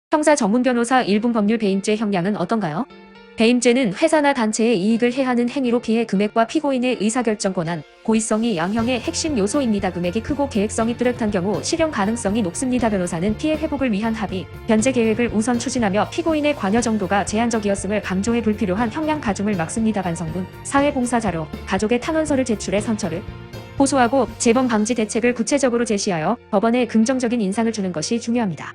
형사 전문 변호사 1분 법률 배임죄 형량은 어떤가요? 배임죄는 회사나 단체의 이익을 해하는 행위로 피해 금액과 피고인의 의사결정 권한, 고의성이 양형의 핵심 요소입니다. 금액이 크고 계획성이 뚜렷한 경우 실형 가능성이 높습니다. 변호사는 피해 회복을 위한 합의, 변제 계획을 우선 추진하며 피고인의 관여 정도가 제한적이었음을 강조해 불필요한 형량 가중을 막습니다. 반성문, 사회봉사자료, 가족의 탄원서를 제출해 선처를 호소하고 재범 방지 대책을 구체적으로 제시하여 법원에 긍정적인 인상을 주는 것이 중요합니다.